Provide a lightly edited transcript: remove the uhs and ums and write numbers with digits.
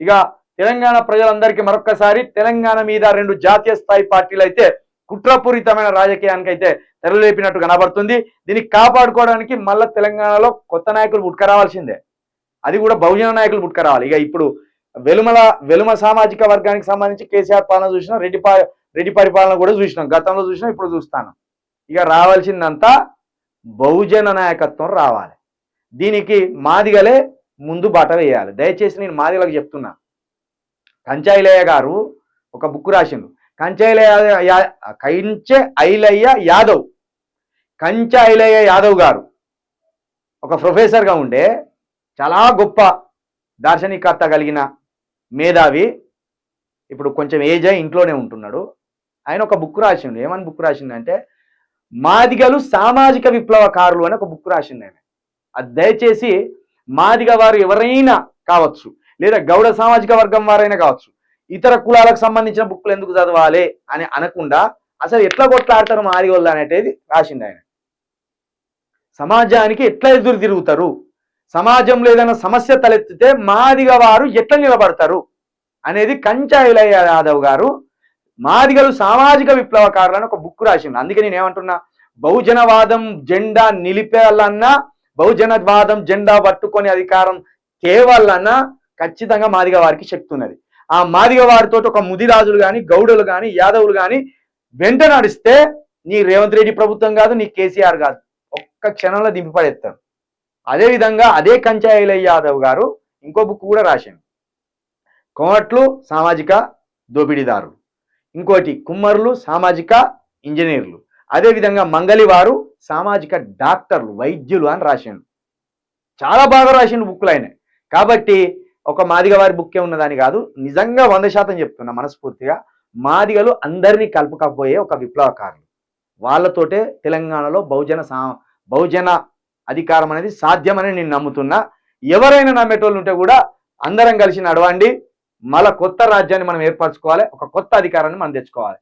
ఇక తెలంగాణ ప్రజలందరికీ మరొక్కసారి తెలంగాణ మీద 2 జాతీయ స్థాయి పార్టీలు అయితే కుట్రపూరితమైన రాజకీయానికి అయితే తెరలేపినట్టు కనబడుతుంది. దీన్ని కాపాడుకోవడానికి మళ్ళా తెలంగాణలో కొత్త నాయకులు పుట్టుకరావాల్సిందే. అది కూడా బహుజన నాయకులు పుట్టుకరావాలి. ఇక ఇప్పుడు వెలుమ సామాజిక వర్గానికి సంబంధించి కేసీఆర్ పాలన చూసినాం, రెడ్డి పరిపాలన కూడా చూసినాం, గతంలో చూసినాం, ఇప్పుడు చూస్తాను. ఇక రావాల్సిందంతా బహుజన నాయకత్వం రావాలి. దీనికి మాదిగలే ముందు బాట వేయాలి. దయచేసి నేను మాదిగలకు చెప్తున్నా. కంచైలయ్య గారు ఒక బుక్ రాసిండు. కంచె ఐలయ్య యాదవ్ గారు ఒక ప్రొఫెసర్గా ఉండే చాలా గొప్ప దార్శనికత కలిగిన మేధావి. ఇప్పుడు కొంచెం ఏజ్ అయి ఇంట్లోనే ఉంటున్నాడు. ఆయన ఒక బుక్ రాసిండు. ఏమని బుక్ రాసిండంటే మాదిగలు సామాజిక విప్లవకారులు అని ఒక బుక్ రాసిండు ఆయన. అది దయచేసి మాదిగ వారు ఎవరైనా కావచ్చు, లేదా గౌడ సామాజిక వర్గం వారైనా కావచ్చు, ఇతర కులాలకు సంబంధించిన బుక్లు ఎందుకు చదవాలి అని అనకుండా అసలు ఎట్లా కొట్లాడతారు మాదిగోళ్ళు అనేటిది రాసిండు ఆయన. సమాజానికి ఎట్లా ఎదురు తిరుగుతారు, సమాజంలో ఏదైనా సమస్య తలెత్తితే మాదిగ వారు ఎట్లా నిలబడతారు అనేది కంచైలయ్య యాదవ్ గారు మాదిగలు సామాజిక విప్లవకారులని ఒక బుక్ రాసిండు. అందుకే నేను ఏమంటున్నా, బహుజనవాదం జెండా నిలిపేయాలన్నా, బహుజనవాదం జెండా పట్టుకొని అధికారం తేవాలన్నా ఖచ్చితంగా మాదిగ వారికి శక్తి ఉన్నది. ఆ మాదిగ వారితో ఒక ముదిరాజులు కానీ, గౌడులు కానీ, యాదవులు కానీ వెంట నడిస్తే నీ రేవంత్ రెడ్డి ప్రభుత్వం కాదు, నీ కేసీఆర్ కాదు, ఒక్క క్షణంలో దింపిపడేస్తారు. అదేవిధంగా అదే కంచైలయ్య యాదవ్ గారు ఇంకో బుక్ కూడా రాశాను. కోమట్లు సామాజిక దోపిడీదారులు, ఇంకోటి కుమ్మరులు సామాజిక ఇంజనీర్లు, అదేవిధంగా మంగలి వారు సామాజిక డాక్టర్లు, వైద్యులు అని రాశాను. చాలా బాగా రాసిండు బుక్లు ఆయన. కాబట్టి ఒక మాదిగ వారి బుక్కే ఉన్నదని కాదు, నిజంగా 100% చెప్తున్నా మనస్ఫూర్తిగా, మాదిగలు అందరినీ కలుపుకపోయే ఒక విప్లవకారులు. వాళ్ళతోటే తెలంగాణలో బహుజన అధికారం అనేది సాధ్యమని నేను నమ్ముతున్నా. ఎవరైనా నమ్మేటోళ్ళు ఉంటే కూడా అందరం కలిసి నడవండి. మళ్ళా కొత్త రాజ్యాన్ని మనం ఏర్పరచుకోవాలి, ఒక కొత్త అధికారాన్ని మనం తెచ్చుకోవాలి.